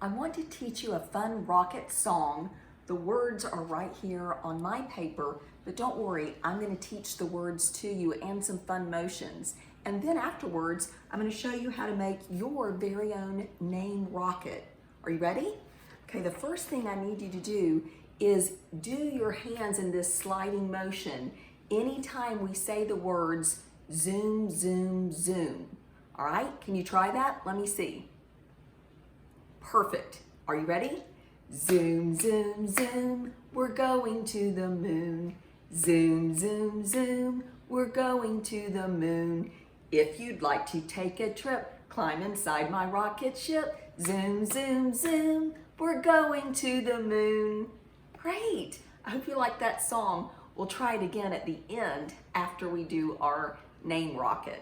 I want to teach you a fun rocket song. The words are right here on my paper, but don't worry, I'm going to teach the words to you and some fun motions. And then afterwards, I'm going to show you how to make your very own name rocket. Are you ready? Okay, the first thing I need you to do is do your hands in this sliding motion anytime we say the words zoom, zoom, zoom. All right, can you try that? Let me see. Perfect. Are you ready? Zoom, zoom, zoom, we're going to the moon. Zoom, zoom, zoom, we're going to the moon. If you'd like to take a trip, climb inside my rocket ship. Zoom, zoom, zoom, we're going to the moon. Great. I hope you like that song. We'll try it again at the end after we do our name rocket.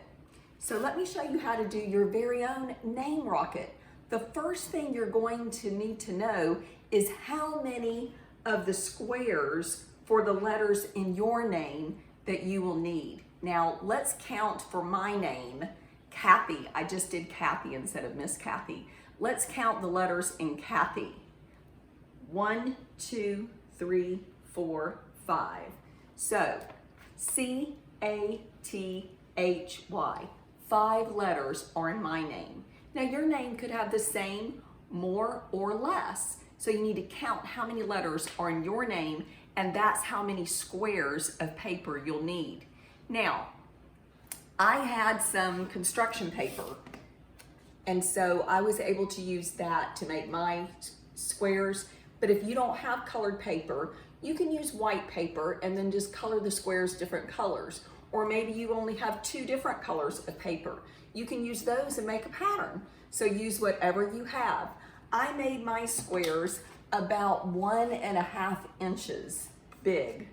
So let me show you how to do your very own name rocket. The first thing you're going to need to know is how many of the squares for the letters in your name that you will need. Now let's count for my name, Kathy. I just did Kathy instead of Miss Kathy. Let's count the letters in Kathy. 1, 2, 3, 4, 5. So C-A-T-H-Y. 5 letters are in my name. Now your name could have the same, more or less. So you need to count how many letters are in your name, and that's how many squares of paper you'll need. Now, I had some construction paper, and so I was able to use that to make my squares. But if you don't have colored paper, you can use white paper and then just color the squares different colors. Or maybe you only have 2 different colors of paper. You can use those and make a pattern. So use whatever you have. I made my squares about 1.5 inches big.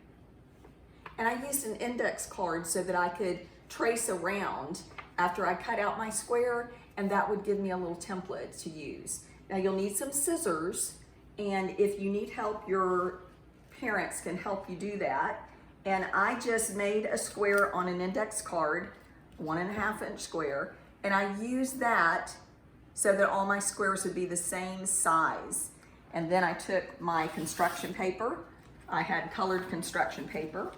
And I used an index card so that I could trace around after I cut out my square, and that would give me a little template to use. Now you'll need some scissors, and if you need help, your parents can help you do that. And I just made a square on an index card, 1.5 inch square, and I used that so that all my squares would be the same size. And then I took my construction paper. I had colored construction paper.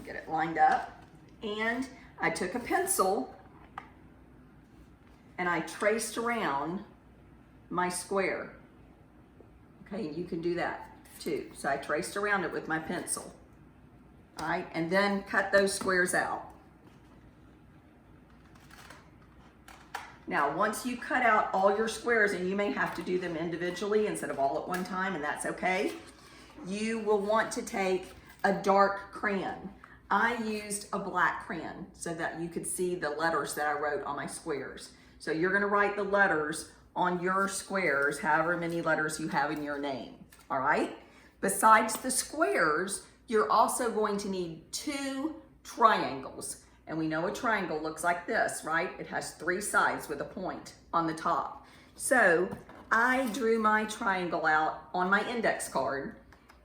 Get it lined up. And I took a pencil and I traced around my square. Okay, you can do that too. So I traced around it with my pencil. All right, and then cut those squares out. Now, once you cut out all your squares, and you may have to do them individually instead of all at one time, and that's okay, you will want to take a dark crayon. I used a black crayon so that you could see the letters that I wrote on my squares. So you're gonna write the letters on your squares, however many letters you have in your name, all right? Besides the squares, you're also going to need 2 triangles. And we know a triangle looks like this, right? It has 3 sides with a point on the top. So I drew my triangle out on my index card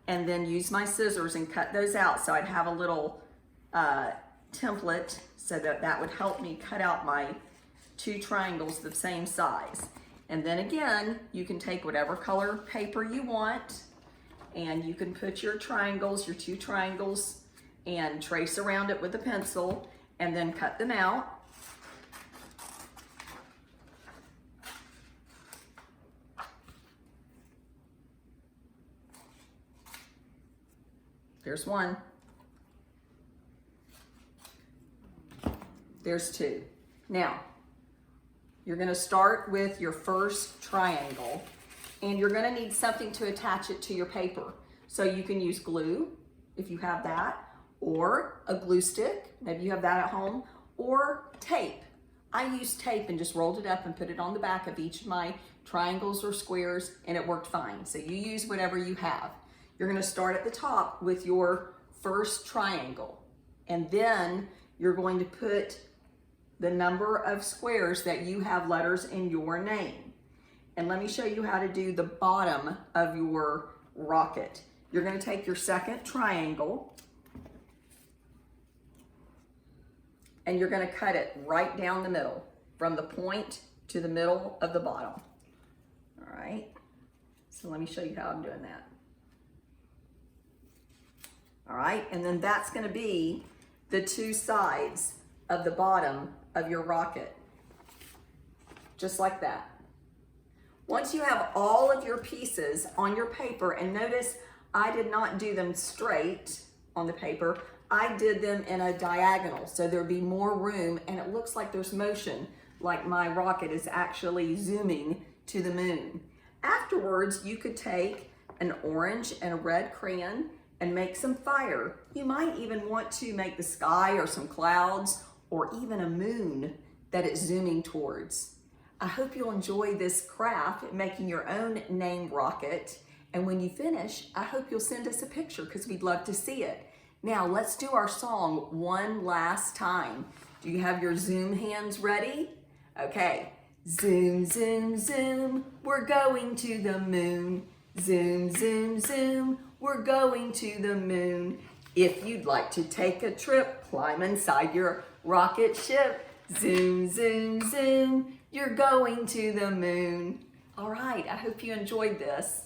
and then used my scissors and cut those out so I'd have a little template so that that would help me cut out my 2 triangles the same size. And then again, you can take whatever color paper you want, and you can put your triangles, your 2 triangles, and trace around it with a pencil, and then cut them out. There's 1. There's 2. Now, you're gonna start with your first triangle, and you're gonna need something to attach it to your paper. So you can use glue, if you have that, or a glue stick, maybe you have that at home, or tape. I used tape and just rolled it up and put it on the back of each of my triangles or squares, and it worked fine. So you use whatever you have. You're gonna start at the top with your first triangle, and then you're going to put the number of squares that you have letters in your name. And let me show you how to do the bottom of your rocket. You're gonna take your second triangle and you're gonna cut it right down the middle, from the point to the middle of the bottom. All right, So let me show you how I'm doing that. All right, and then that's gonna be the two sides of the bottom of your rocket. Just like that. Once you have all of your pieces on your paper, and notice I did not do them straight on the paper, I did them in a diagonal, so there'd be more room, and it looks like there's motion, like my rocket is actually zooming to the moon. Afterwards, you could take an orange and a red crayon and make some fire. You might even want to make the sky or some clouds or even a moon that it's zooming towards. I hope you'll enjoy this craft, making your own name rocket. And when you finish, I hope you'll send us a picture because we'd love to see it. Now let's do our song one last time. Do you have your zoom hands ready? Okay. Zoom, zoom, zoom, we're going to the moon. Zoom, zoom, zoom, we're going to the moon. If you'd like to take a trip, climb inside your rocket ship. Zoom, zoom, zoom, you're going to the moon. All right, I hope you enjoyed this.